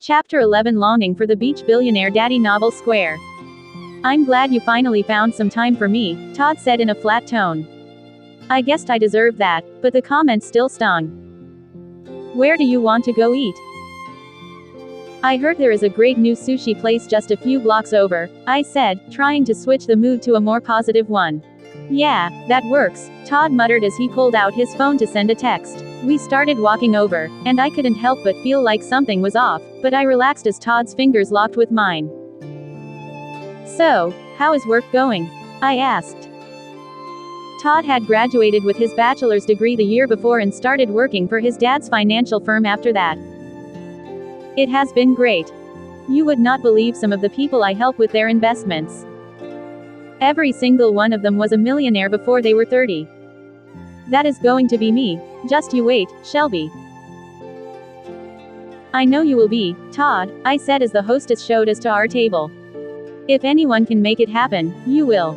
Chapter 11 Longing for the Beach Billionaire Daddy Novel Square. I'm glad you finally found some time for me, Todd said in a flat tone. I guessed I deserved that, but the comment still stung. Where do you want to go eat? I heard there is a great new sushi place just a few blocks over, I said, trying to switch the mood to a more positive one. Yeah, that works, Todd muttered as he pulled out his phone to send a text. We started walking over, and I couldn't help but feel like something was off, but I relaxed as Todd's fingers locked with mine. So, how is work going? I asked. Todd had graduated with his bachelor's degree the year before and started working for his dad's financial firm after that. It has been great. You would not believe some of the people I help with their investments. Every single one of them was a millionaire before they were 30. That is going to be me. Just you wait, Shelby. I know you will be, Todd, I said as the hostess showed us to our table. If anyone can make it happen, you will.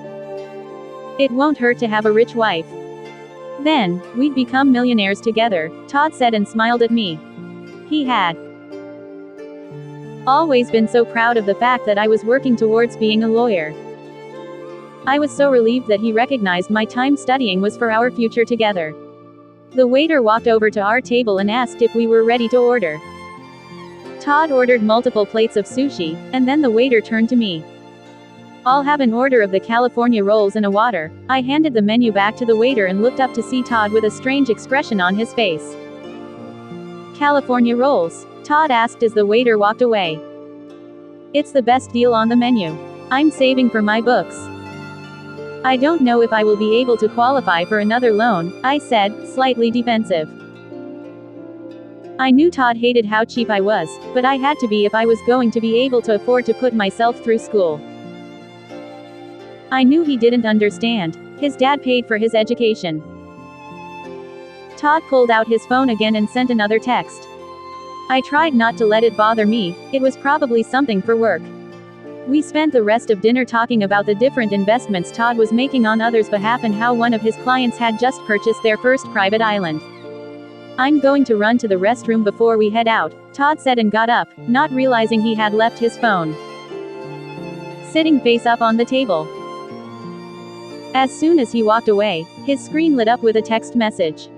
It won't hurt to have a rich wife. Then, we'd become millionaires together, Todd said and smiled at me. He had always been so proud of the fact that I was working towards being a lawyer. I was so relieved that he recognized my time studying was for our future together. The waiter walked over to our table and asked if we were ready to order. Todd ordered multiple plates of sushi, and then the waiter turned to me. I'll have an order of the California rolls and a water. I handed the menu back to the waiter and looked up to see Todd with a strange expression on his face. California rolls? Todd asked as the waiter walked away. It's the best deal on the menu. I'm saving for my books. I don't know if I will be able to qualify for another loan, I said, slightly defensive. I knew Todd hated how cheap I was, but I had to be if I was going to be able to afford to put myself through school. I knew he didn't understand. His dad paid for his education. Todd pulled out his phone again and sent another text. I tried not to let it bother me, it was probably something for work. We spent the rest of dinner talking about the different investments Todd was making on others' behalf and how one of his clients had just purchased their first private island. I'm going to run to the restroom before we head out, Todd said and got up, not realizing he had left his phone sitting face up on the table. As soon as he walked away, his screen lit up with a text message.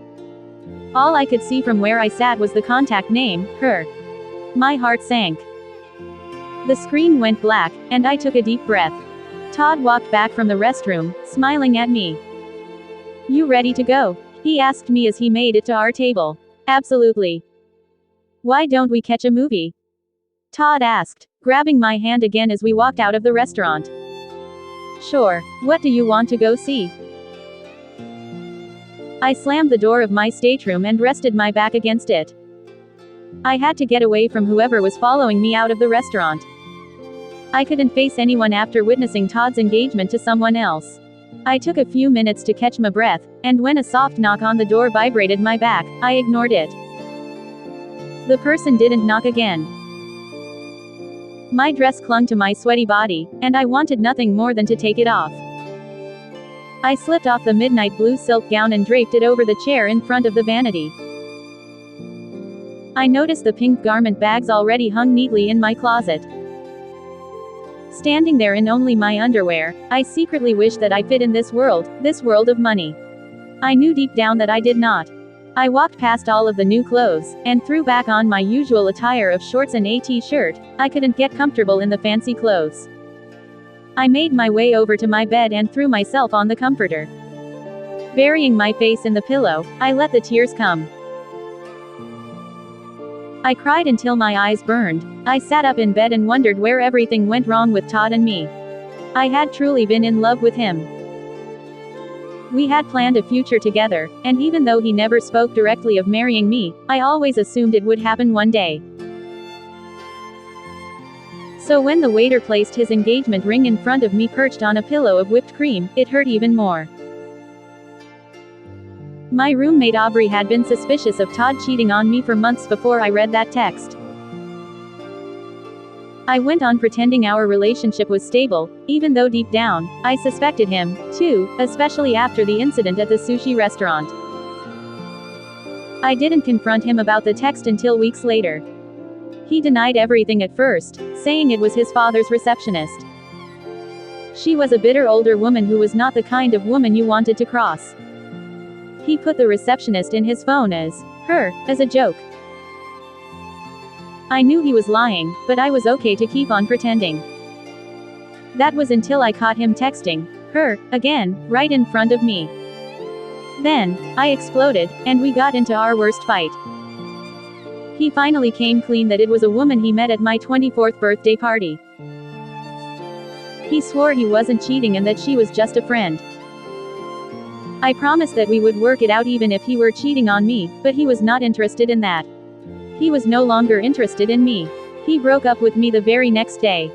All I could see from where I sat was the contact name, her. My heart sank. The screen went black, and I took a deep breath. Todd walked back from the restroom, smiling at me. You ready to go? He asked me as he made it to our table. Absolutely. Why don't we catch a movie? Todd asked, grabbing my hand again as we walked out of the restaurant. Sure, what do you want to go see? I slammed the door of my stateroom and rested my back against it. I had to get away from whoever was following me out of the restaurant. I couldn't face anyone after witnessing Todd's engagement to someone else. I took a few minutes to catch my breath, and when a soft knock on the door vibrated my back, I ignored it. The person didn't knock again. My dress clung to my sweaty body, and I wanted nothing more than to take it off. I slipped off the midnight blue silk gown and draped it over the chair in front of the vanity. I noticed the pink garment bags already hung neatly in my closet. Standing there in only my underwear, I secretly wished that I fit in this world of money. I knew deep down that I did not. I walked past all of the new clothes, and threw back on my usual attire of shorts and a t-shirt. I couldn't get comfortable in the fancy clothes. I made my way over to my bed and threw myself on the comforter. Burying my face in the pillow, I let the tears come. I cried until my eyes burned. I sat up in bed and wondered where everything went wrong with Todd and me. I had truly been in love with him. We had planned a future together, and even though he never spoke directly of marrying me, I always assumed it would happen one day. So when the waiter placed his engagement ring in front of me perched on a pillow of whipped cream, it hurt even more. My roommate Aubrey had been suspicious of Todd cheating on me for months before I read that text. I went on pretending our relationship was stable, even though deep down, I suspected him, too, especially after the incident at the sushi restaurant. I didn't confront him about the text until weeks later. He denied everything at first, saying it was his father's receptionist. She was a bitter older woman who was not the kind of woman you wanted to cross. He put the receptionist in his phone as her, as a joke. I knew he was lying, but I was okay to keep on pretending. That was until I caught him texting her again, right in front of me. Then, I exploded, and we got into our worst fight. He finally came clean that it was a woman he met at my 24th birthday party. He swore he wasn't cheating and that she was just a friend. I promised that we would work it out even if he were cheating on me, but he was not interested in that. He was no longer interested in me. He broke up with me the very next day.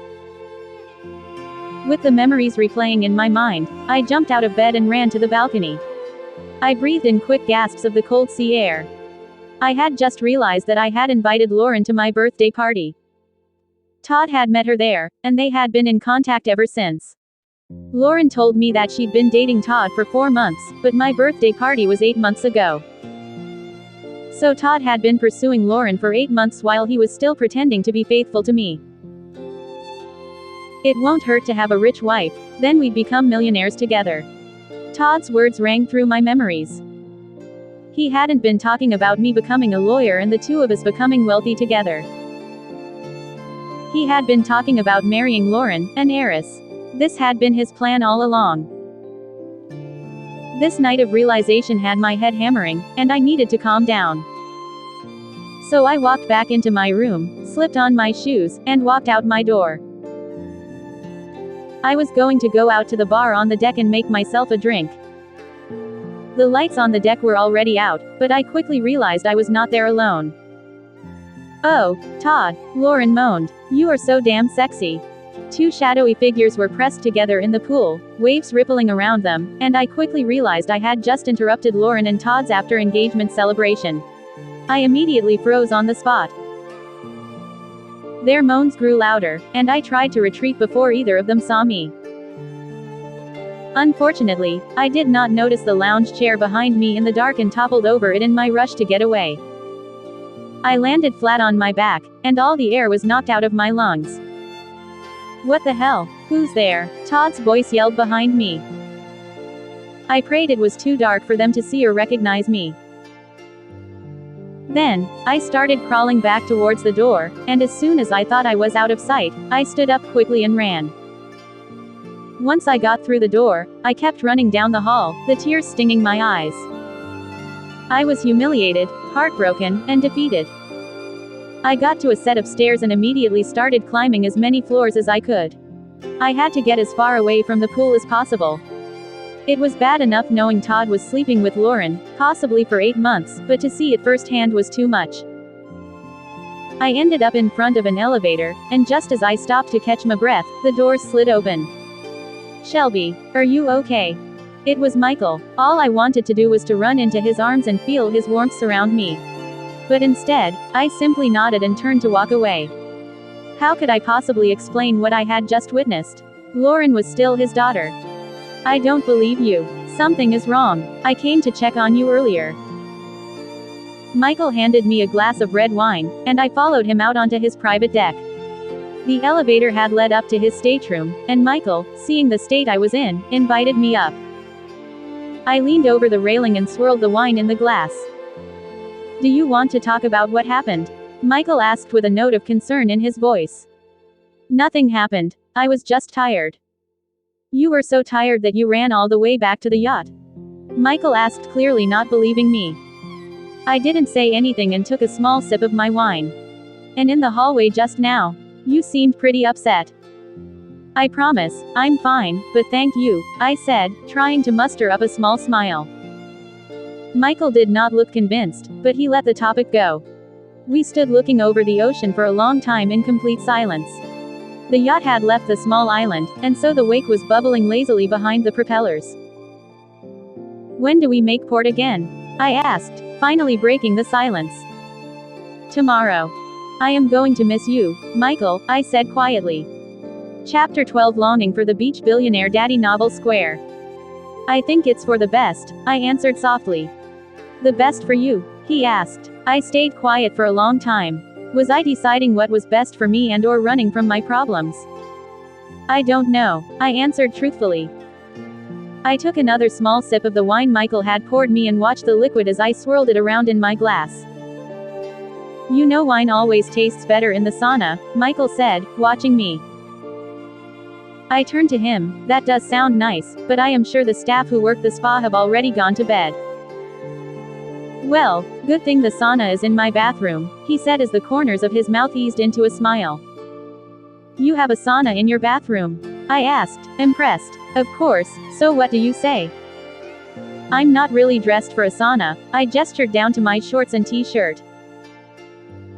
With the memories replaying in my mind, I jumped out of bed and ran to the balcony. I breathed in quick gasps of the cold sea air. I had just realized that I had invited Lauren to my birthday party. Todd had met her there, and they had been in contact ever since. Lauren told me that she'd been dating Todd for 4 months, but my birthday party was 8 months ago. So Todd had been pursuing Lauren for 8 months while he was still pretending to be faithful to me. It won't hurt to have a rich wife, then we'd become millionaires together. Todd's words rang through my memories. He hadn't been talking about me becoming a lawyer and the two of us becoming wealthy together. He had been talking about marrying Lauren, an heiress. This had been his plan all along. This night of realization had my head hammering, and I needed to calm down. So I walked back into my room, slipped on my shoes, and walked out my door. I was going to go out to the bar on the deck and make myself a drink. The lights on the deck were already out, but I quickly realized I was not there alone. "Oh, Todd," Lauren moaned. "You are so damn sexy." Two shadowy figures were pressed together in the pool, waves rippling around them, and I quickly realized I had just interrupted Lauren and Todd's after-engagement celebration. I immediately froze on the spot. Their moans grew louder, and I tried to retreat before either of them saw me. Unfortunately, I did not notice the lounge chair behind me in the dark and toppled over it in my rush to get away. I landed flat on my back, and all the air was knocked out of my lungs. "What the hell? Who's there?" Todd's voice yelled behind me. I prayed it was too dark for them to see or recognize me. Then, I started crawling back towards the door, and as soon as I thought I was out of sight, I stood up quickly and ran. Once I got through the door, I kept running down the hall, the tears stinging my eyes. I was humiliated, heartbroken, and defeated. I got to a set of stairs and immediately started climbing as many floors as I could. I had to get as far away from the pool as possible. It was bad enough knowing Todd was sleeping with Lauren, possibly for 8 months, but to see it firsthand was too much. I ended up in front of an elevator, and just as I stopped to catch my breath, the doors slid open. "Shelby, are you okay?" It was Michael. All I wanted to do was to run into his arms and feel his warmth surround me. But instead, I simply nodded and turned to walk away. How could I possibly explain what I had just witnessed? Lauren was still his daughter. "I don't believe you. Something is wrong. I came to check on you earlier." Michael handed me a glass of red wine, and I followed him out onto his private deck. The elevator had led up to his stateroom, and Michael, seeing the state I was in, invited me up. I leaned over the railing and swirled the wine in the glass. "Do you want to talk about what happened?" Michael asked with a note of concern in his voice. "Nothing happened. I was just tired." "You were so tired that you ran all the way back to the yacht?" Michael asked, clearly not believing me. I didn't say anything and took a small sip of my wine. "And in the hallway just now, you seemed pretty upset." "I promise, I'm fine, but thank you," I said, trying to muster up a small smile. Michael did not look convinced, but he let the topic go. We stood looking over the ocean for a long time in complete silence. The yacht had left the small island, and so the wake was bubbling lazily behind the propellers. "When do we make port again?" I asked, finally breaking the silence. "Tomorrow. I am going to miss you, Michael," I said quietly. Chapter 12 Longing for the Beach Billionaire Daddy Novel Square. "I think it's for the best," I answered softly. "The best for you?" he asked. I stayed quiet for a long time. Was I deciding what was best for me and or running from my problems? I don't know, I answered truthfully. I took another small sip of the wine Michael had poured me and watched the liquid as I swirled it around in my glass. You know wine always tastes better in the sauna, Michael said, watching me. I turned to him. That does sound nice, but I am sure the staff who work the spa have already gone to bed. Well, good thing the sauna is in my bathroom, he said as the corners of his mouth eased into a smile. You have a sauna in your bathroom? I asked, impressed. Of course, so what do you say? I'm not really dressed for a sauna, I gestured down to my shorts and t-shirt.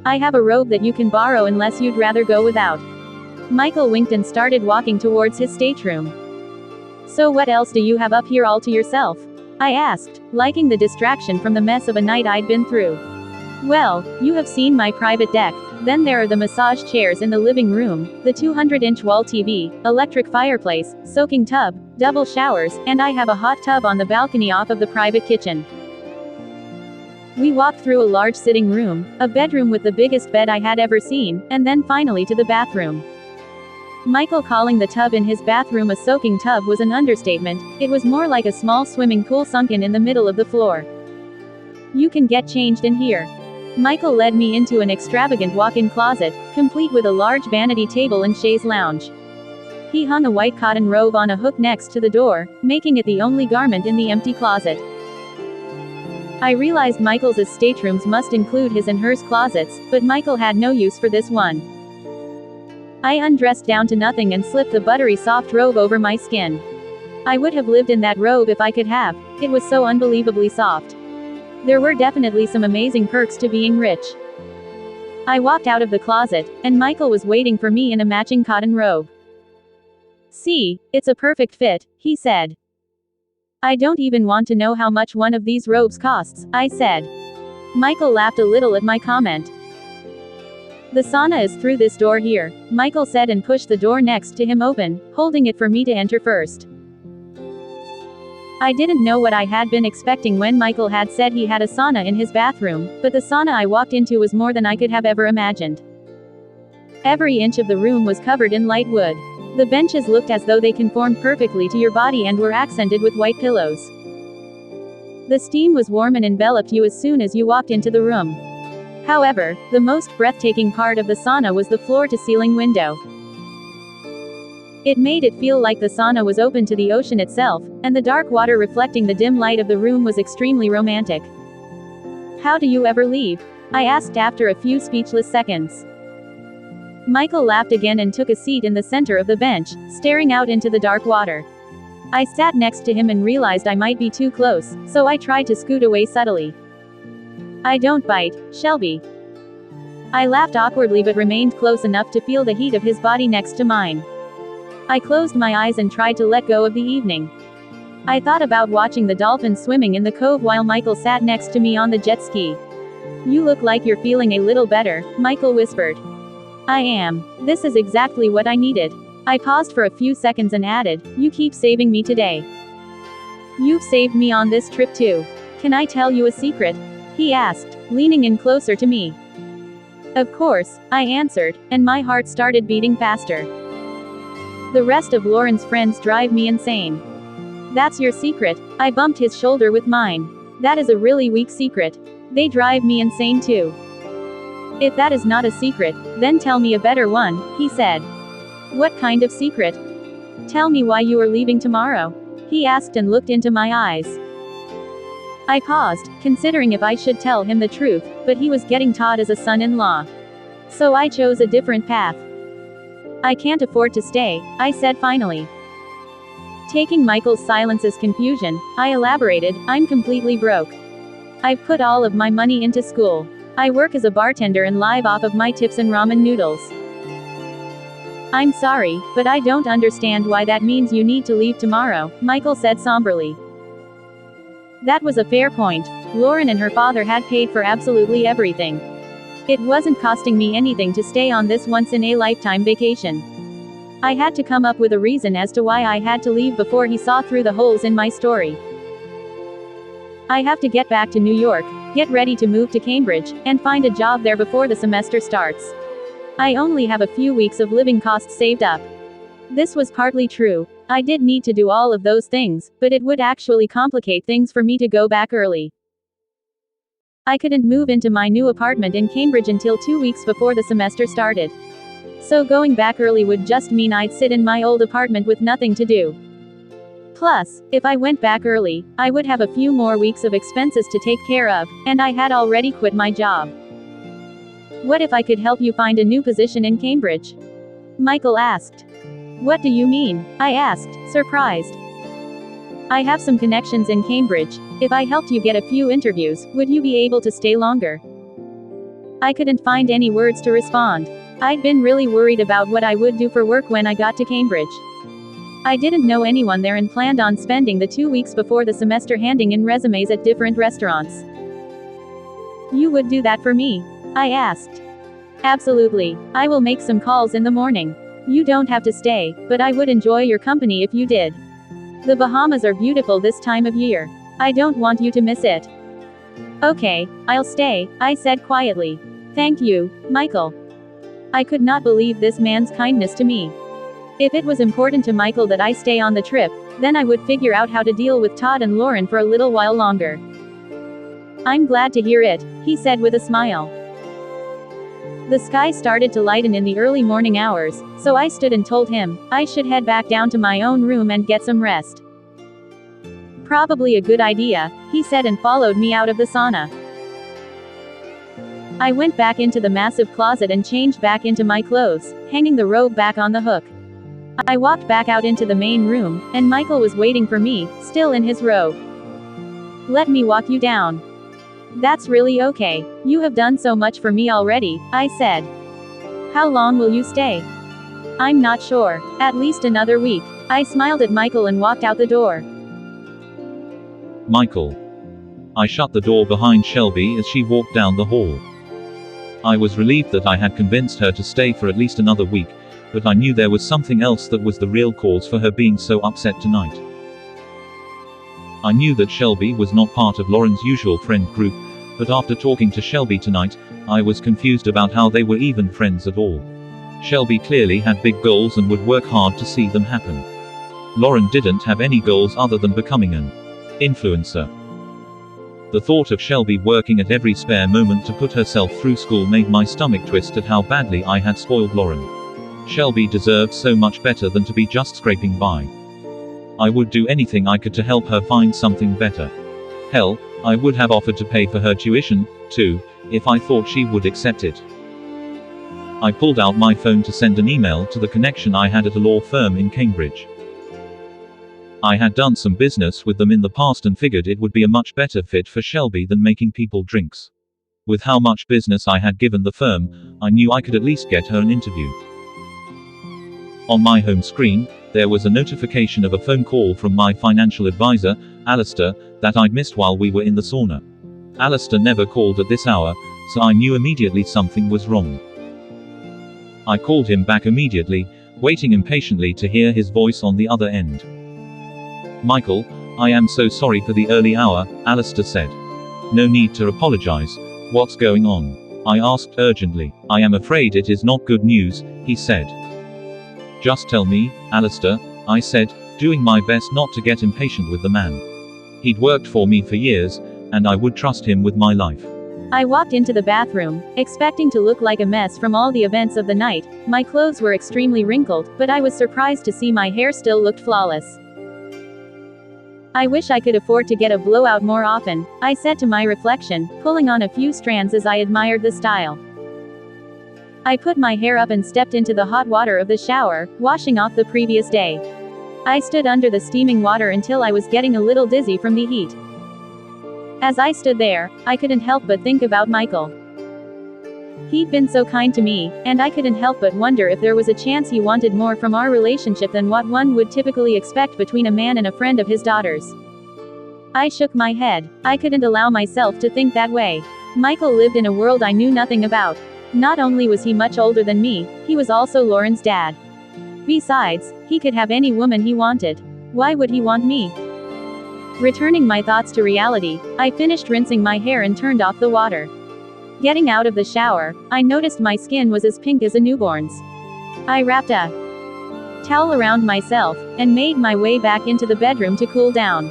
I have a robe that you can borrow unless you'd rather go without. Michael winked and started walking towards his stateroom. So what else do you have up here all to yourself? I asked, liking the distraction from the mess of a night I'd been through. Well, you have seen my private deck. Then there are the massage chairs in the living room, the 200-inch wall TV, electric fireplace, soaking tub, double showers, and I have a hot tub on the balcony off of the private kitchen. We walked through a large sitting room, a bedroom with the biggest bed I had ever seen, and then finally to the bathroom. Michael calling the tub in his bathroom a soaking tub was an understatement, it was more like a small swimming pool sunken in the middle of the floor. You can get changed in here. Michael led me into an extravagant walk-in closet, complete with a large vanity table and chaise lounge. He hung a white cotton robe on a hook next to the door, making it the only garment in the empty closet. I realized Michael's staterooms must include his and hers closets, but Michael had no use for this one. I undressed down to nothing and slipped the buttery soft robe over my skin. I would have lived in that robe if I could have, it was so unbelievably soft. There were definitely some amazing perks to being rich. I walked out of the closet, and Michael was waiting for me in a matching cotton robe. See, it's a perfect fit, he said. I don't even want to know how much one of these robes costs, I said. Michael laughed a little at my comment. The sauna is through this door here, Michael said and pushed the door next to him open, holding it for me to enter first. I didn't know what I had been expecting when Michael had said he had a sauna in his bathroom, but the sauna I walked into was more than I could have ever imagined. Every inch of the room was covered in light wood. The benches looked as though they conformed perfectly to your body and were accented with white pillows. The steam was warm and enveloped you as soon as you walked into the room. However, the most breathtaking part of the sauna was the floor-to-ceiling window. It made it feel like the sauna was open to the ocean itself, and the dark water reflecting the dim light of the room was extremely romantic. How do you ever leave? I asked after a few speechless seconds. Michael laughed again and took a seat in the center of the bench, staring out into the dark water. I sat next to him and realized I might be too close, so I tried to scoot away subtly. I don't bite, Shelby. I laughed awkwardly but remained close enough to feel the heat of his body next to mine. I closed my eyes and tried to let go of the evening. I thought about watching the dolphins swimming in the cove while Michael sat next to me on the jet ski. You look like you're feeling a little better, Michael whispered. I am. This is exactly what I needed. I paused for a few seconds and added, you keep saving me today. You've saved me on this trip too. Can I tell you a secret? He asked, leaning in closer to me. Of course, I answered, and my heart started beating faster. The rest of Lauren's friends drive me insane. That's your secret? I bumped his shoulder with mine. That is a really weak secret. They drive me insane too. If that is not a secret, then tell me a better one, he said. What kind of secret? Tell me why you are leaving tomorrow. He asked and looked into my eyes. I paused, considering if I should tell him the truth, but he was getting Todd as a son-in-law. So I chose a different path. I can't afford to stay, I said finally. Taking Michael's silence as confusion, I elaborated, I'm completely broke. I've put all of my money into school. I work as a bartender and live off of my tips and ramen noodles. I'm sorry, but I don't understand why that means you need to leave tomorrow, Michael said somberly. That was a fair point. Lauren and her father had paid for absolutely everything. It wasn't costing me anything to stay on this once-in-a-lifetime vacation. I had to come up with a reason as to why I had to leave before he saw through the holes in my story. I have to get back to New York. get ready to move to Cambridge, and find a job there before the semester starts. I only have a few weeks of living costs saved up. This was partly true. I did need to do all of those things, but it would actually complicate things for me to go back early. I couldn't move into my new apartment in Cambridge until 2 weeks before the semester started. So going back early would just mean I'd sit in my old apartment with nothing to do. Plus, if I went back early, I would have a few more weeks of expenses to take care of, and I had already quit my job. What if I could help you find a new position in Cambridge? Michael asked. What do you mean? I asked, surprised. I have some connections in Cambridge. If I helped you get a few interviews, would you be able to stay longer? I couldn't find any words to respond. I'd been really worried about what I would do for work when I got to Cambridge. I didn't know anyone there and planned on spending the 2 weeks before the semester handing in resumes at different restaurants. You would do that for me? I asked. Absolutely. I will make some calls in the morning. You don't have to stay, but I would enjoy your company if you did. The Bahamas are beautiful this time of year. I don't want you to miss it. Okay, I'll stay, I said quietly. Thank you, Michael. I could not believe this man's kindness to me. If it was important to Michael that I stay on the trip, then I would figure out how to deal with Todd and Lauren for a little while longer. I'm glad to hear it, he said with a smile. The sky started to lighten in the early morning hours, so I stood and told him I should head back down to my own room and get some rest. Probably a good idea, he said and followed me out of the sauna. I went back into the massive closet and changed back into my clothes, hanging the robe back on the hook. I walked back out into the main room, and Michael was waiting for me, still in his robe. Let me walk you down. That's really okay. You have done so much for me already, I said. How long will you stay? I'm not sure. At least another week. I smiled at Michael and walked out the door. Michael. I shut the door behind Shelby as she walked down the hall. I was relieved that I had convinced her to stay for at least another week, but I knew there was something else that was the real cause for her being so upset tonight. I knew that Shelby was not part of Lauren's usual friend group, but after talking to Shelby tonight, I was confused about how they were even friends at all. Shelby clearly had big goals and would work hard to see them happen. Lauren didn't have any goals other than becoming an influencer. The thought of Shelby working at every spare moment to put herself through school made my stomach twist at how badly I had spoiled Lauren. Shelby deserved so much better than to be just scraping by. I would do anything I could to help her find something better. Hell, I would have offered to pay for her tuition, too, if I thought she would accept it. I pulled out my phone to send an email to the connection I had at a law firm in Cambridge. I had done some business with them in the past and figured it would be a much better fit for Shelby than making people drinks. With how much business I had given the firm, I knew I could at least get her an interview. On my home screen, there was a notification of a phone call from my financial advisor, Alistair, that I'd missed while we were in the sauna. Alistair never called at this hour, so I knew immediately something was wrong. I called him back immediately, waiting impatiently to hear his voice on the other end. Michael, I am so sorry for the early hour, Alistair said. No need to apologize. What's going on? I asked urgently. I am afraid it is not good news, he said. Just tell me, Alistair, I said, doing my best not to get impatient with the man. He'd worked for me for years, and I would trust him with my life. I walked into the bathroom, expecting to look like a mess from all the events of the night. My clothes were extremely wrinkled, but I was surprised to see my hair still looked flawless. I wish I could afford to get a blowout more often, I said to my reflection, pulling on a few strands as I admired the style. I put my hair up and stepped into the hot water of the shower, washing off the previous day. I stood under the steaming water until I was getting a little dizzy from the heat. As I stood there, I couldn't help but think about Michael. He'd been so kind to me, and I couldn't help but wonder if there was a chance he wanted more from our relationship than what one would typically expect between a man and a friend of his daughter's. I shook my head. I couldn't allow myself to think that way. Michael lived in a world I knew nothing about. Not only was he much older than me, he was also Lauren's dad. Besides, he could have any woman he wanted. Why would he want me? Returning my thoughts to reality, I finished rinsing my hair and turned off the water. Getting out of the shower, I noticed my skin was as pink as a newborn's. I wrapped a towel around myself, and made my way back into the bedroom to cool down.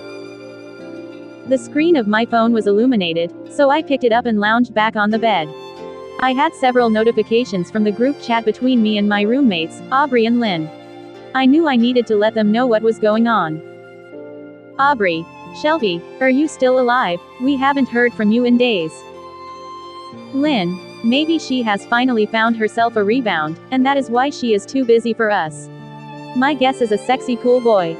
The screen of my phone was illuminated, so I picked it up and lounged back on the bed. I had several notifications from the group chat between me and my roommates, Aubrey and Lynn. I knew I needed to let them know what was going on. Aubrey, Shelby, are you still alive? We haven't heard from you in days. Lynn, maybe she has finally found herself a rebound, and that is why she is too busy for us. My guess is a sexy cool boy.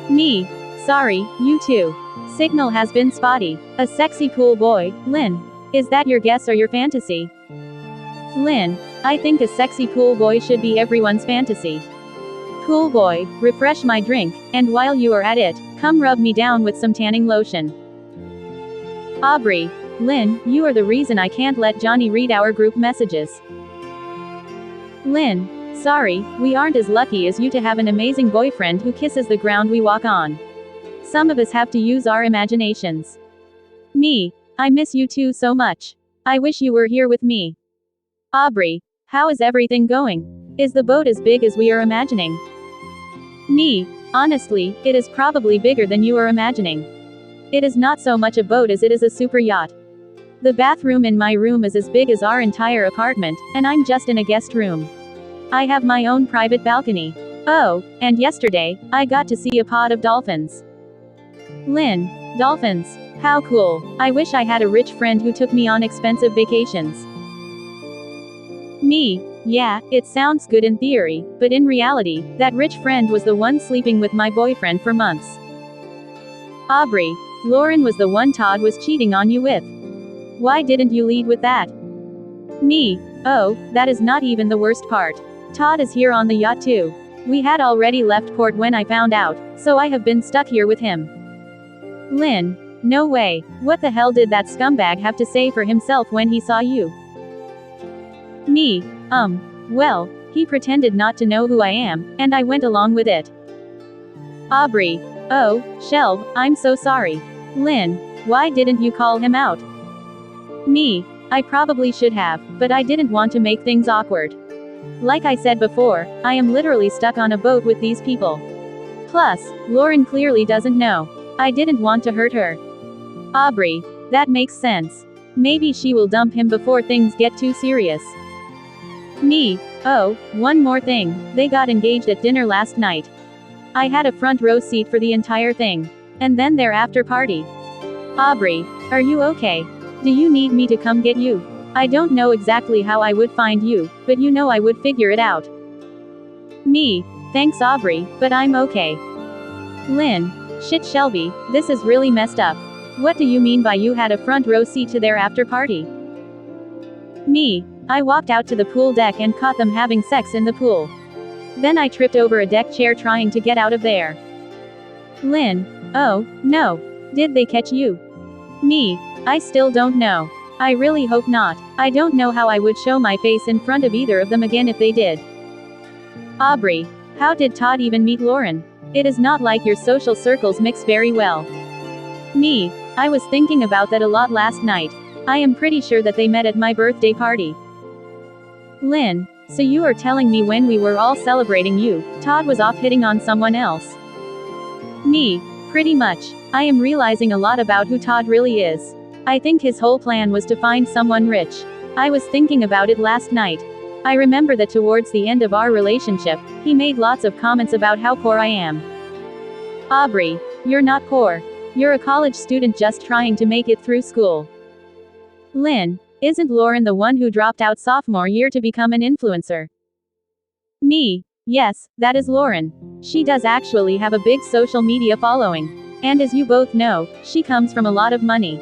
Me, sorry, you too. Signal has been spotty. A sexy cool boy, Lynn. Is that your guess or your fantasy? Lynn, I think a sexy cool boy should be everyone's fantasy. Cool boy, refresh my drink, and while you are at it, come rub me down with some tanning lotion. Aubrey, Lynn, you are the reason I can't let Johnny read our group messages. Lynn, sorry, we aren't as lucky as you to have an amazing boyfriend who kisses the ground we walk on. Some of us have to use our imaginations. Me, I miss you two so much. I wish you were here with me. Aubrey, how is everything going? Is the boat as big as we are imagining? Me, honestly, it is probably bigger than you are imagining. It is not so much a boat as it is a super yacht. The bathroom in my room is as big as our entire apartment, and I'm just in a guest room. I have my own private balcony. Oh, and yesterday, I got to see a pod of dolphins. Lynn, dolphins. How cool. I wish I had a rich friend who took me on expensive vacations. Me, yeah, it sounds good in theory, but in reality, that rich friend was the one sleeping with my boyfriend for months. Aubrey, Lauren was the one Todd was cheating on you with. Why didn't you lead with that? Me, oh, that is not even the worst part. Todd is here on the yacht too. We had already left port when I found out, so I have been stuck here with him. Lynn, no way. What the hell did that scumbag have to say for himself when he saw you? Me, well, he pretended not to know who I am, and I went along with it. Aubrey, oh, Shelb, I'm so sorry. Lynn, why didn't you call him out? Me, I probably should have, but I didn't want to make things awkward. Like I said before, I am literally stuck on a boat with these people. Plus, Lauren clearly doesn't know. I didn't want to hurt her. Aubrey, that makes sense. Maybe she will dump him before things get too serious. Me, oh, one more thing, they got engaged at dinner last night. I had a front row seat for the entire thing. And then their after party. Aubrey, are you okay? Do you need me to come get you? I don't know exactly how I would find you, but you know I would figure it out. Me, thanks Aubrey, but I'm okay. Lynn, shit Shelby, this is really messed up. What do you mean by you had a front row seat to their after party? Me, I walked out to the pool deck and caught them having sex in the pool. Then I tripped over a deck chair trying to get out of there. Lynn, oh, no. Did they catch you? Me, I still don't know. I really hope not. I don't know how I would show my face in front of either of them again if they did. Aubrey, how did Todd even meet Lauren? It is not like your social circles mix very well. Me, I was thinking about that a lot last night. I am pretty sure that they met at my birthday party. Lynn, so you are telling me when we were all celebrating you, Todd was off hitting on someone else? Me, pretty much. I am realizing a lot about who Todd really is. I think his whole plan was to find someone rich. I was thinking about it last night. I remember that towards the end of our relationship, he made lots of comments about how poor I am. Aubrey, you're not poor. You're a college student just trying to make it through school. Lynn, isn't Lauren the one who dropped out sophomore year to become an influencer? Me, yes, that is Lauren. She does actually have a big social media following. And as you both know, she comes from a lot of money.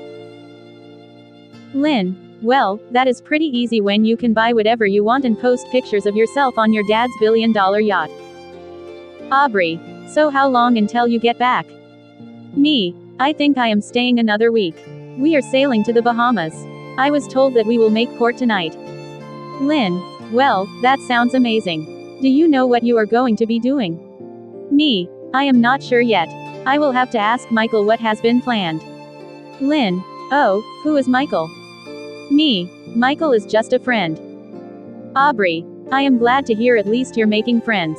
Lynn, well, that is pretty easy when you can buy whatever you want and post pictures of yourself on your dad's billion-dollar yacht. Aubrey, so how long until you get back? Me, I think I am staying another week. We are sailing to the Bahamas. I was told that we will make port tonight. Lynn, well, that sounds amazing. Do you know what you are going to be doing? Me, I am not sure yet. I will have to ask Michael what has been planned. Lynn. Oh, who is Michael? Me. Michael is just a friend. Aubrey. I am glad to hear at least you're making friends.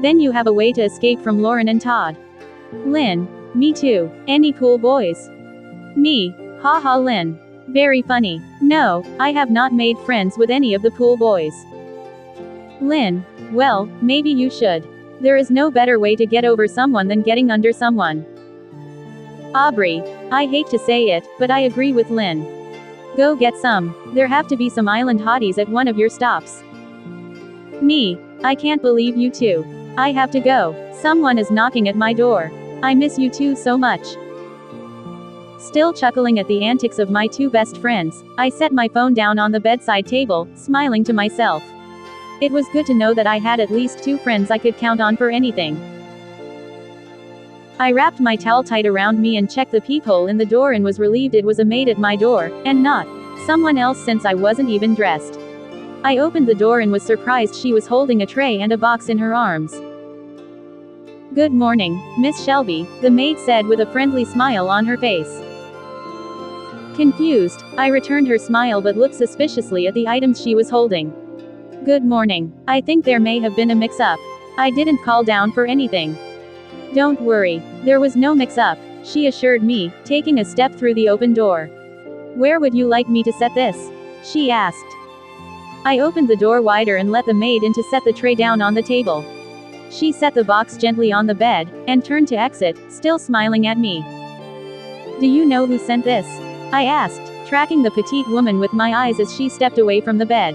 Then you have a way to escape from Lauren and Todd. Lynn. Me too. Any cool boys? Me. Haha Lynn. Very funny. No, I have not made friends with any of the pool boys. Lynn. Well, maybe you should. There is no better way to get over someone than getting under someone. Aubrey. I hate to say it, but I agree with Lynn. Go get some. There have to be some island hotties at one of your stops. Me. I can't believe you two. I have to go. Someone is knocking at my door. I miss you two so much. Still chuckling at the antics of my two best friends, I set my phone down on the bedside table, smiling to myself. It was good to know that I had at least two friends I could count on for anything. I wrapped my towel tight around me and checked the peephole in the door and was relieved it was a maid at my door, and not someone else since I wasn't even dressed. I opened the door and was surprised she was holding a tray and a box in her arms. Good morning, Miss Shelby, the maid said with a friendly smile on her face. Confused, I returned her smile but looked suspiciously at the items she was holding. Good morning. I think there may have been a mix-up. I didn't call down for anything. Don't worry. There was no mix-up, she assured me, taking a step through the open door. Where would you like me to set this? She asked. I opened the door wider and let the maid in to set the tray down on the table. She set the box gently on the bed, and turned to exit, still smiling at me. Do you know who sent this? I asked, tracking the petite woman with my eyes as she stepped away from the bed.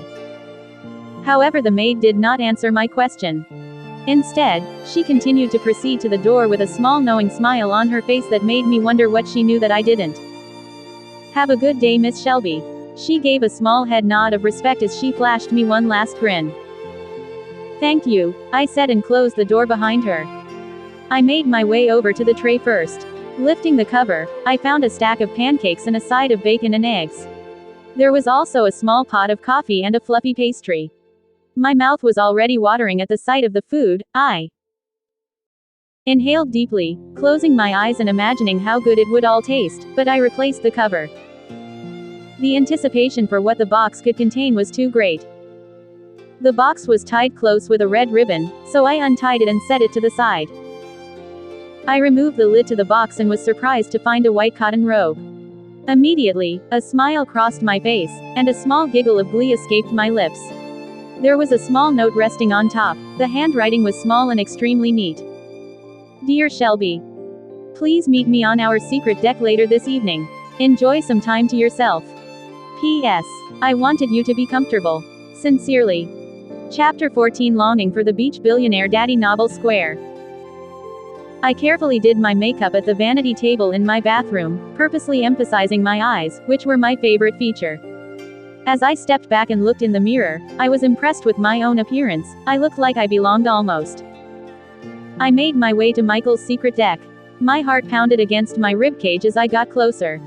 However, the maid did not answer my question. Instead, she continued to proceed to the door with a small knowing smile on her face that made me wonder what she knew that I didn't. Have a good day, Miss Shelby. She gave a small head nod of respect as she flashed me one last grin. Thank you, I said and closed the door behind her. I made my way over to the tray first. Lifting the cover, I found a stack of pancakes and a side of bacon and eggs. There was also a small pot of coffee and a fluffy pastry. My mouth was already watering at the sight of the food. I inhaled deeply, closing my eyes and imagining how good it would all taste, but I replaced the cover. The anticipation for what the box could contain was too great. The box was tied close with a red ribbon, so I untied it and set it to the side. I removed the lid to the box and was surprised to find a white cotton robe. Immediately, a smile crossed my face, and a small giggle of glee escaped my lips. There was a small note resting on top. The handwriting was small and extremely neat. Dear Shelby, please meet me on our secret deck later this evening. Enjoy some time to yourself. P.S. I wanted you to be comfortable. Sincerely. Chapter 14 Longing for the Beach Billionaire Daddy Novel Square. I carefully did my makeup at the vanity table in my bathroom, purposely emphasizing my eyes, which were my favorite feature. As I stepped back and looked in the mirror, I was impressed with my own appearance. I looked like I belonged almost. I made my way to Michael's secret deck. My heart pounded against my ribcage as I got closer.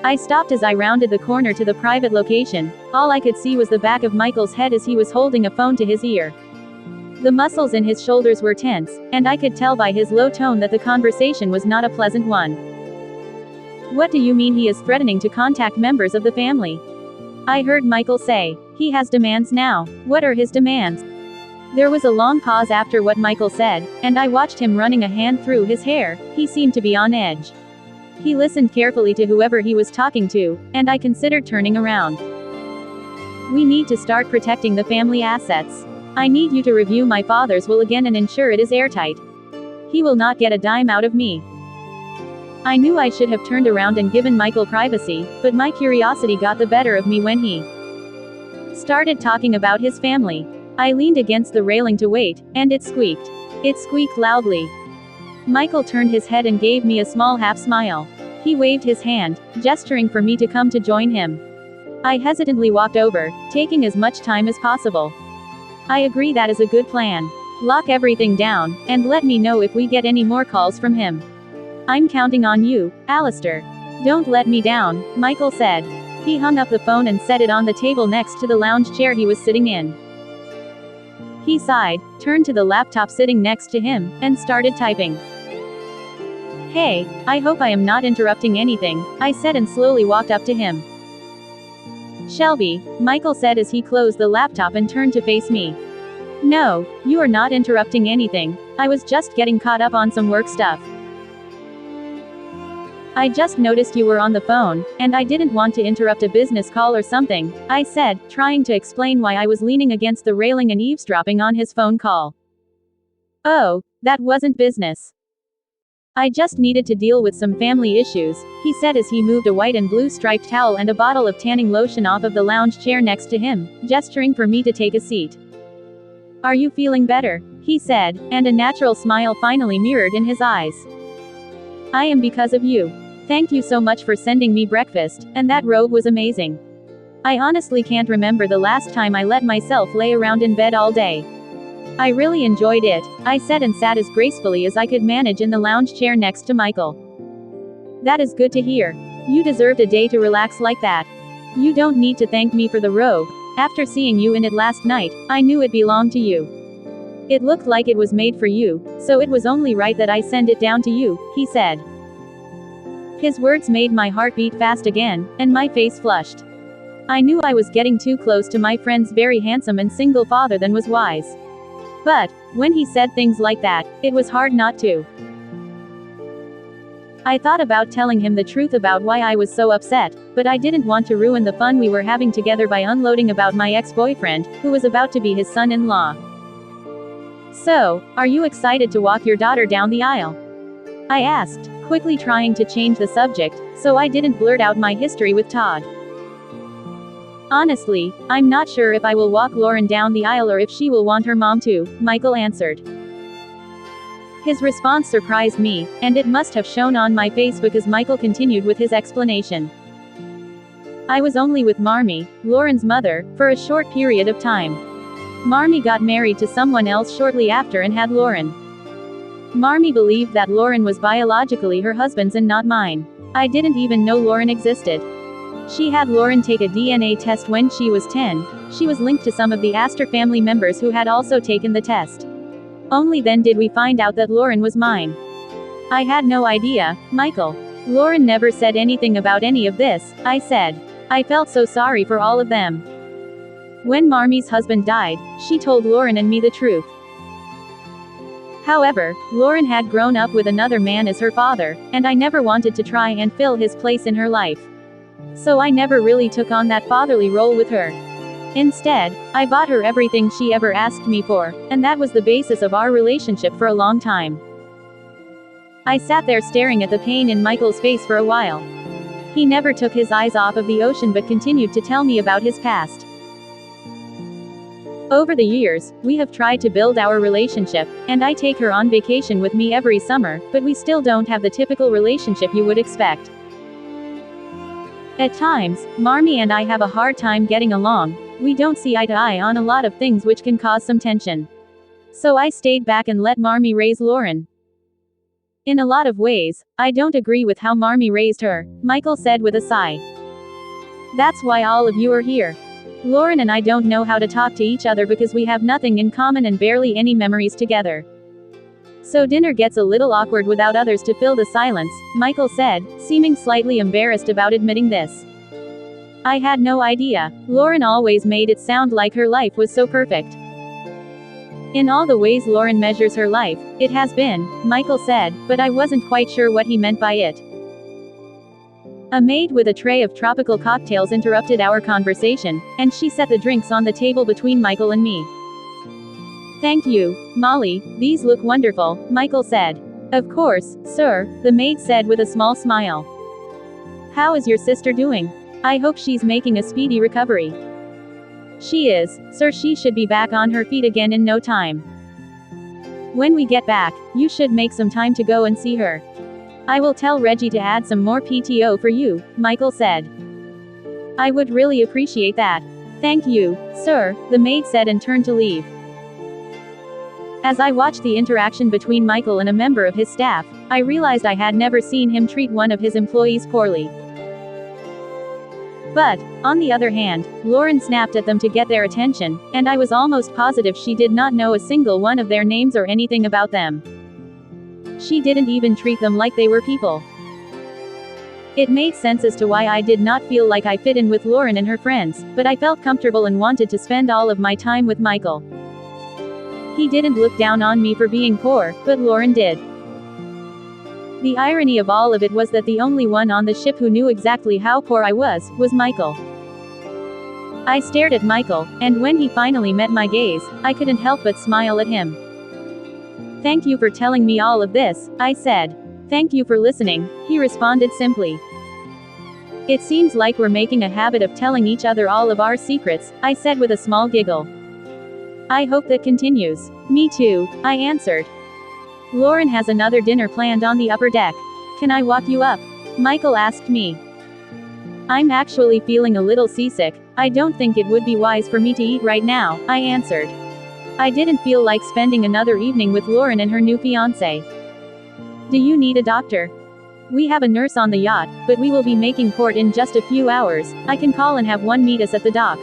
I stopped as I rounded the corner to the private location. All I could see was the back of Michael's head as he was holding a phone to his ear. The muscles in his shoulders were tense, and I could tell by his low tone that the conversation was not a pleasant one. What do you mean he is threatening to contact members of the family? I heard Michael say. He has demands now. What are his demands? There was a long pause after what Michael said, and I watched him running a hand through his hair. He seemed to be on edge. He listened carefully to whoever he was talking to, and I considered turning around. We need to start protecting the family assets. I need you to review my father's will again and ensure it is airtight. He will not get a dime out of me. I knew I should have turned around and given Michael privacy, but my curiosity got the better of me when he started talking about his family. I leaned against the railing to wait, and it squeaked. It squeaked loudly. Michael turned his head and gave me a small half-smile. He waved his hand, gesturing for me to come to join him. I hesitantly walked over, taking as much time as possible. I agree, that is a good plan. Lock everything down, and let me know if we get any more calls from him. I'm counting on you, Alistair. Don't let me down, Michael said. He hung up the phone and set it on the table next to the lounge chair he was sitting in. He sighed, turned to the laptop sitting next to him, and started typing. Hey, I hope I am not interrupting anything, I said and slowly walked up to him. Shelby, Michael said as he closed the laptop and turned to face me. No, you are not interrupting anything. I was just getting caught up on some work stuff. I just noticed you were on the phone, and I didn't want to interrupt a business call or something, I said, trying to explain why I was leaning against the railing and eavesdropping on his phone call. Oh, that wasn't business. I just needed to deal with some family issues, he said as he moved a white and blue striped towel and a bottle of tanning lotion off of the lounge chair next to him, gesturing for me to take a seat. Are you feeling better? He said, and a natural smile finally mirrored in his eyes. I am because of you. Thank you so much for sending me breakfast, and that robe was amazing. I honestly can't remember the last time I let myself lay around in bed all day. I really enjoyed it, I said and sat as gracefully as I could manage in the lounge chair next to Michael. That is good to hear. You deserved a day to relax like that. You don't need to thank me for the robe. After seeing you in it last night, I knew it belonged to you. It looked like it was made for you, so it was only right that I send it down to you, he said. His words made my heart beat fast again, and my face flushed. I knew I was getting too close to my friend's very handsome and single father than was wise. But, when he said things like that, it was hard not to. I thought about telling him the truth about why I was so upset, but I didn't want to ruin the fun we were having together by unloading about my ex-boyfriend, who was about to be his son-in-law. So, are you excited to walk your daughter down the aisle? I asked, quickly trying to change the subject, so I didn't blurt out my history with Todd. Honestly, I'm not sure if I will walk Lauren down the aisle or if she will want her mom to, Michael answered. His response surprised me, and it must have shown on my face because Michael continued with his explanation. I was only with Marmee, Lauren's mother, for a short period of time. Marmee got married to someone else shortly after and had Lauren. Marmee believed that Lauren was biologically her husband's and not mine. I didn't even know Lauren existed. She had Lauren take a DNA test when she was 10, she was linked to some of the Astor family members who had also taken the test. Only then did we find out that Lauren was mine. I had no idea, Michael. Lauren never said anything about any of this, I said. I felt so sorry for all of them. When Marmee's husband died, she told Lauren and me the truth. However, Lauren had grown up with another man as her father, and I never wanted to try and fill his place in her life. So I never really took on that fatherly role with her. Instead, I bought her everything she ever asked me for, and that was the basis of our relationship for a long time. I sat there staring at the pain in Michael's face for a while. He never took his eyes off of the ocean but continued to tell me about his past. Over the years, we have tried to build our relationship, and I take her on vacation with me every summer, but we still don't have the typical relationship you would expect. At times, Marmee and I have a hard time getting along. We don't see eye to eye on a lot of things which can cause some tension. So I stayed back and let Marmee raise Lauren. In a lot of ways, I don't agree with how Marmee raised her, Michael said with a sigh. That's why all of you are here. Lauren and I don't know how to talk to each other because we have nothing in common and barely any memories together. So dinner gets a little awkward without others to fill the silence, Michael said, seeming slightly embarrassed about admitting this. I had no idea. Lauren always made it sound like her life was so perfect. In all the ways Lauren measures her life, it has been, Michael said, but I wasn't quite sure what he meant by it. A maid with a tray of tropical cocktails interrupted our conversation, and she set the drinks on the table between Michael and me. Thank you, Molly, these look wonderful, Michael said. Of course, sir, the maid said with a small smile. How is your sister doing? I hope she's making a speedy recovery. She is, sir. She should be back on her feet again in no time. When we get back, you should make some time to go and see her. I will tell Reggie to add some more PTO for you, Michael said. I would really appreciate that. Thank you, sir, the maid said and turned to leave. As I watched the interaction between Michael and a member of his staff, I realized I had never seen him treat one of his employees poorly. But, on the other hand, Lauren snapped at them to get their attention, and I was almost positive she did not know a single one of their names or anything about them. She didn't even treat them like they were people. It made sense as to why I did not feel like I fit in with Lauren and her friends, but I felt comfortable and wanted to spend all of my time with Michael. He didn't look down on me for being poor, but Lauren did. The irony of all of it was that the only one on the ship who knew exactly how poor I was Michael. I stared at Michael, and when he finally met my gaze, I couldn't help but smile at him. "Thank you for telling me all of this," I said. "Thank you for listening," he responded simply. "It seems like we're making a habit of telling each other all of our secrets," I said with a small giggle. "I hope that continues." "Me too," I answered. "Lauren has another dinner planned on the upper deck. Can I walk you up?" Michael asked me. "I'm actually feeling a little seasick. I don't think it would be wise for me to eat right now," I answered. I didn't feel like spending another evening with Lauren and her new fiancé. "Do you need a doctor?" "We have a nurse on the yacht, but we will be making port in just a few hours. I can call and have one meet us at the dock."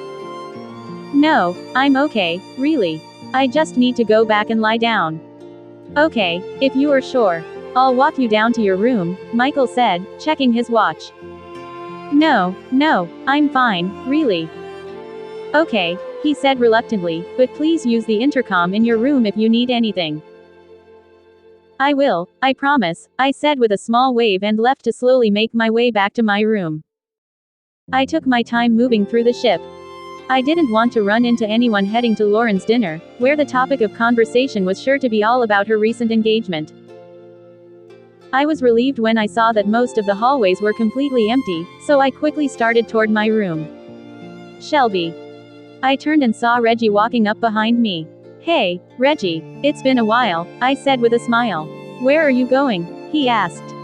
"No, I'm okay, really. I just need to go back and lie down." "Okay, if you are sure. I'll walk you down to your room," Michael said, checking his watch. No, I'm fine, really." "Okay," he said reluctantly, "but please use the intercom in your room if you need anything." "I will, I promise," I said with a small wave and left to slowly make my way back to my room. I took my time moving through the ship. I didn't want to run into anyone heading to Lauren's dinner, where the topic of conversation was sure to be all about her recent engagement. I was relieved when I saw that most of the hallways were completely empty, so I quickly started toward my room. "Shelby." I turned and saw Reggie walking up behind me. "Hey, Reggie, it's been a while," I said with a smile. "Where are you going?" he asked.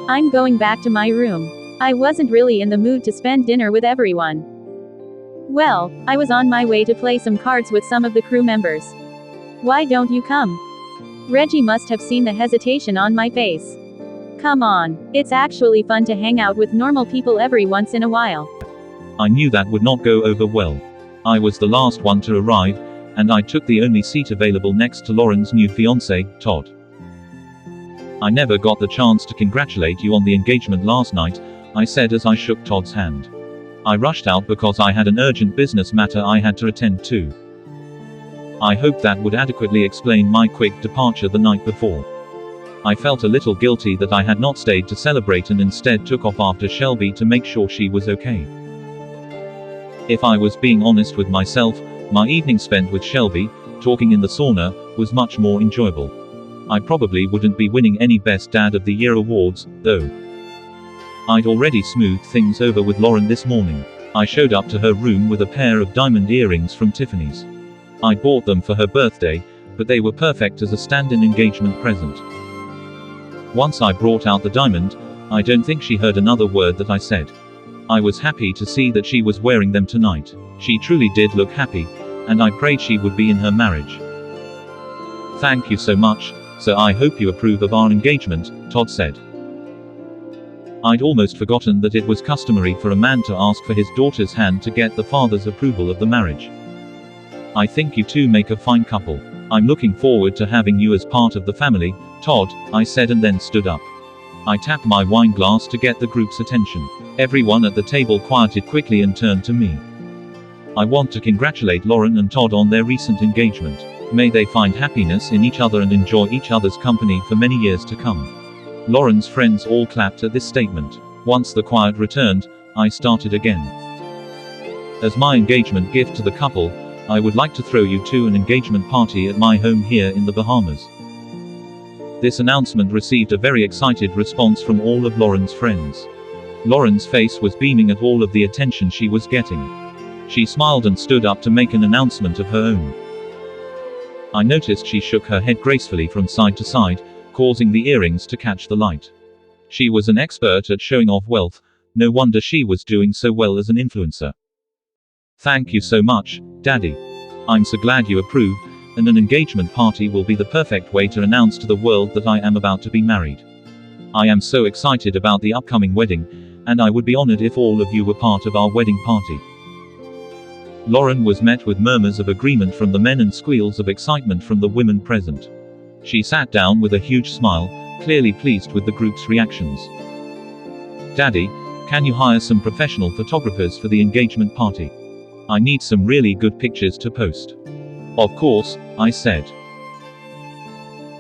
"I'm going back to my room. I wasn't really in the mood to spend dinner with everyone." "Well, I was on my way to play some cards with some of the crew members. Why don't you come?" Reggie must have seen the hesitation on my face. "Come on, it's actually fun to hang out with normal people every once in a while." I knew that would not go over well. I was the last one to arrive, and I took the only seat available next to Lauren's new fiancé, Todd. "I never got the chance to congratulate you on the engagement last night," I said as I shook Todd's hand. "I rushed out because I had an urgent business matter I had to attend to." I hoped that would adequately explain my quick departure the night before. I felt a little guilty that I had not stayed to celebrate and instead took off after Shelby to make sure she was okay. If I was being honest with myself, my evening spent with Shelby, talking in the sauna, was much more enjoyable. I probably wouldn't be winning any Best Dad of the Year awards, though. I'd already smoothed things over with Lauren this morning. I showed up to her room with a pair of diamond earrings from Tiffany's. I bought them for her birthday, but they were perfect as a stand-in engagement present. Once I brought out the diamond, I don't think she heard another word that I said. I was happy to see that she was wearing them tonight. She truly did look happy, and I prayed she would be in her marriage. "Thank you so much, so I hope you approve of our engagement," Todd said. I'd almost forgotten that it was customary for a man to ask for his daughter's hand to get the father's approval of the marriage. "I think you two make a fine couple. I'm looking forward to having you as part of the family, Todd," I said and then stood up. I tapped my wine glass to get the group's attention. Everyone at the table quieted quickly and turned to me. "I want to congratulate Lauren and Todd on their recent engagement. May they find happiness in each other and enjoy each other's company for many years to come." Lauren's friends all clapped at this statement. Once the quiet returned, I started again. "As my engagement gift to the couple, I would like to throw you two an engagement party at my home here in the Bahamas." This announcement received a very excited response from all of Lauren's friends. Lauren's face was beaming at all of the attention she was getting. She smiled and stood up to make an announcement of her own. I noticed she shook her head gracefully from side to side, causing the earrings to catch the light. She was an expert at showing off wealth, no wonder she was doing so well as an influencer. "Thank you so much, Daddy. I'm so glad you approve, and an engagement party will be the perfect way to announce to the world that I am about to be married. I am so excited about the upcoming wedding, and I would be honored if all of you were part of our wedding party." Lauren was met with murmurs of agreement from the men and squeals of excitement from the women present. She sat down with a huge smile, clearly pleased with the group's reactions. Daddy, can you hire some professional photographers for the engagement party? I need some really good pictures to post. Of course, I said.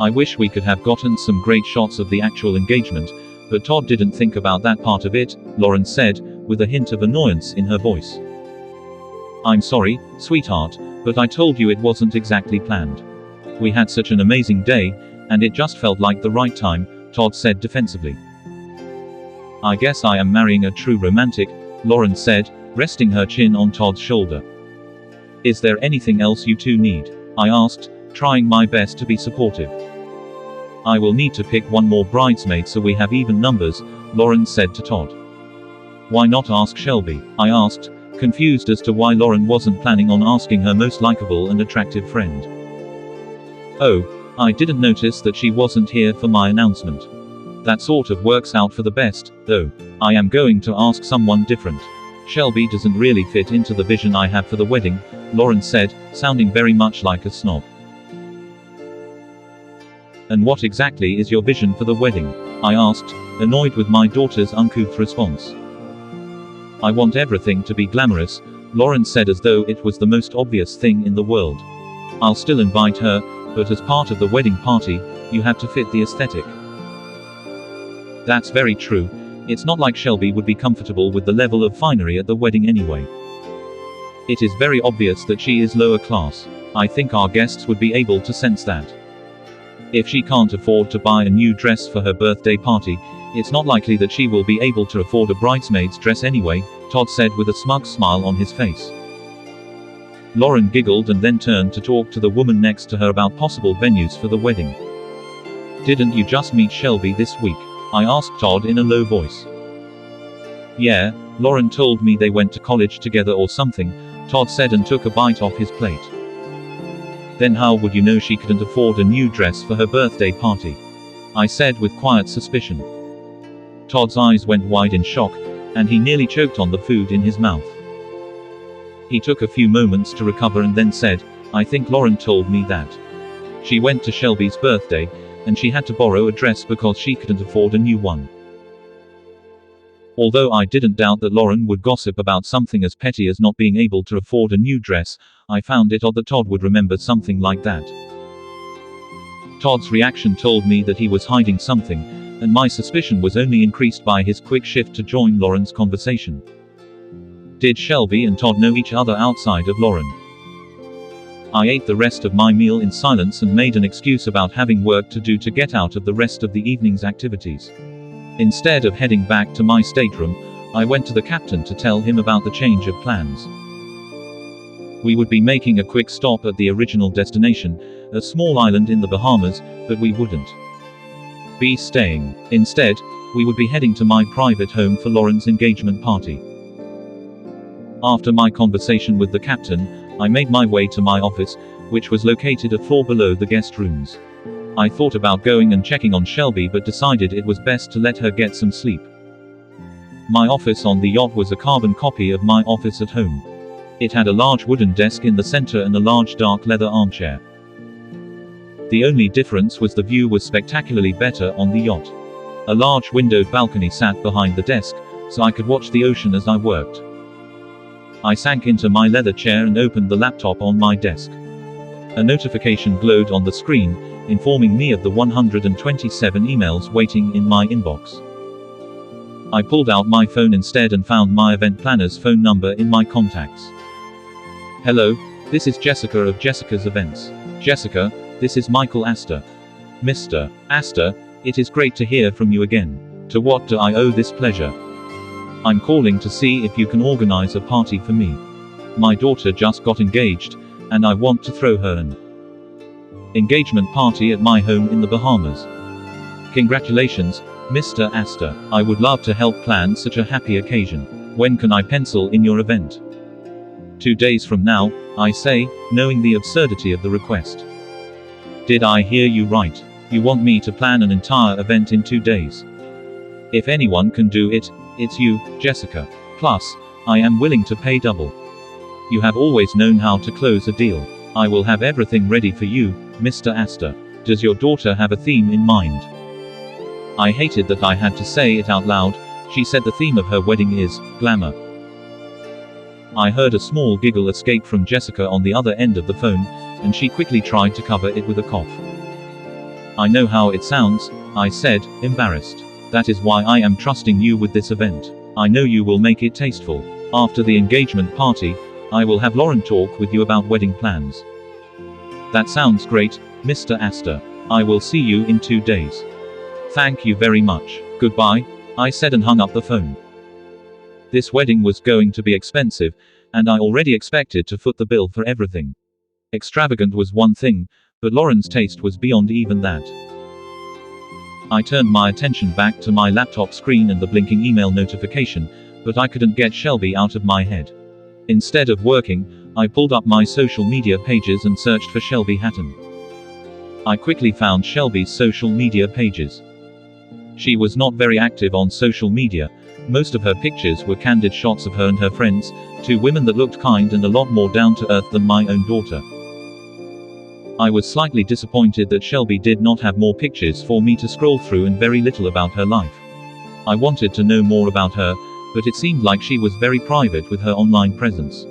I wish we could have gotten some great shots of the actual engagement, but Todd didn't think about that part of it, Lauren said, with a hint of annoyance in her voice. I'm sorry, sweetheart, but I told you it wasn't exactly planned. We had such an amazing day, and it just felt like the right time, Todd said defensively. I guess I am marrying a true romantic, Lauren said, resting her chin on Todd's shoulder. Is there anything else you two need? I asked, trying my best to be supportive. I will need to pick one more bridesmaid so we have even numbers, Lauren said to Todd. Why not ask Shelby? I asked, confused as to why Lauren wasn't planning on asking her most likable and attractive friend. Oh, I didn't notice that she wasn't here for my announcement. That sort of works out for the best, though. I am going to ask someone different. Shelby doesn't really fit into the vision I have for the wedding, Lauren said, sounding very much like a snob. And what exactly is your vision for the wedding? I asked, annoyed with my daughter's uncouth response. I want everything to be glamorous, Lauren said as though it was the most obvious thing in the world. I'll still invite her, but as part of the wedding party, you have to fit the aesthetic. That's very true. It's not like Shelby would be comfortable with the level of finery at the wedding anyway. It is very obvious that she is lower class. I think our guests would be able to sense that. If she can't afford to buy a new dress for her birthday party, it's not likely that she will be able to afford a bridesmaid's dress anyway, Todd said with a smug smile on his face. Lauren giggled and then turned to talk to the woman next to her about possible venues for the wedding. Didn't you just meet Shelby this week? I asked Todd in a low voice. Yeah, Lauren told me they went to college together or something, Todd said and took a bite off his plate. Then how would you know she couldn't afford a new dress for her birthday party? I said with quiet suspicion. Todd's eyes went wide in shock, and he nearly choked on the food in his mouth. He took a few moments to recover and then said, I think Lauren told me that. She went to Shelby's birthday, and she had to borrow a dress because she couldn't afford a new one. Although I didn't doubt that Lauren would gossip about something as petty as not being able to afford a new dress, I found it odd that Todd would remember something like that. Todd's reaction told me that he was hiding something, and my suspicion was only increased by his quick shift to join Lauren's conversation. Did Shelby and Todd know each other outside of Lauren? I ate the rest of my meal in silence and made an excuse about having work to do to get out of the rest of the evening's activities. Instead of heading back to my stateroom, I went to the captain to tell him about the change of plans. We would be making a quick stop at the original destination, a small island in the Bahamas, but we wouldn't be staying. Instead, we would be heading to my private home for Lauren's engagement party. After my conversation with the captain, I made my way to my office, which was located a floor below the guest rooms. I thought about going and checking on Shelby but decided it was best to let her get some sleep. My office on the yacht was a carbon copy of my office at home. It had a large wooden desk in the center and a large dark leather armchair. The only difference was the view was spectacularly better on the yacht. A large windowed balcony sat behind the desk, so I could watch the ocean as I worked. I sank into my leather chair and opened the laptop on my desk. A notification glowed on the screen, informing me of the 127 emails waiting in my inbox. I pulled out my phone instead and found my event planner's phone number in my contacts. Hello, this is Jessica of Jessica's Events. Jessica, this is Michael Astor. Mr. Astor, it is great to hear from you again. To what do I owe this pleasure? I'm calling to see if you can organize a party for me. My daughter just got engaged, and I want to throw her an engagement party at my home in the Bahamas. Congratulations, Mr. Astor. I would love to help plan such a happy occasion. When can I pencil in your event? 2 days from now, I say, knowing the absurdity of the request. Did I hear you right? You want me to plan an entire event in 2 days? If anyone can do it, it's you, Jessica. Plus, I am willing to pay double. You have always known how to close a deal. I will have everything ready for you, Mr. Astor. Does your daughter have a theme in mind? I hated that I had to say it out loud. She said the theme of her wedding is glamour. I heard a small giggle escape from Jessica on the other end of the phone, and she quickly tried to cover it with a cough. I know how it sounds, I said, embarrassed. That is why I am trusting you with this event. I know you will make it tasteful. After the engagement party, I will have Lauren talk with you about wedding plans. That sounds great, Mr. Astor. I will see you in 2 days. Thank you very much. Goodbye, I said and hung up the phone. This wedding was going to be expensive, and I already expected to foot the bill for everything. Extravagant was one thing, but Lauren's taste was beyond even that. I turned my attention back to my laptop screen and the blinking email notification, but I couldn't get Shelby out of my head. Instead of working, I pulled up my social media pages and searched for Shelby Hatton. I quickly found Shelby's social media pages. She was not very active on social media. Most of her pictures were candid shots of her and her friends, 2 women that looked kind and a lot more down to earth than my own daughter. I was slightly disappointed that Shelby did not have more pictures for me to scroll through and very little about her life. I wanted to know more about her, but it seemed like she was very private with her online presence.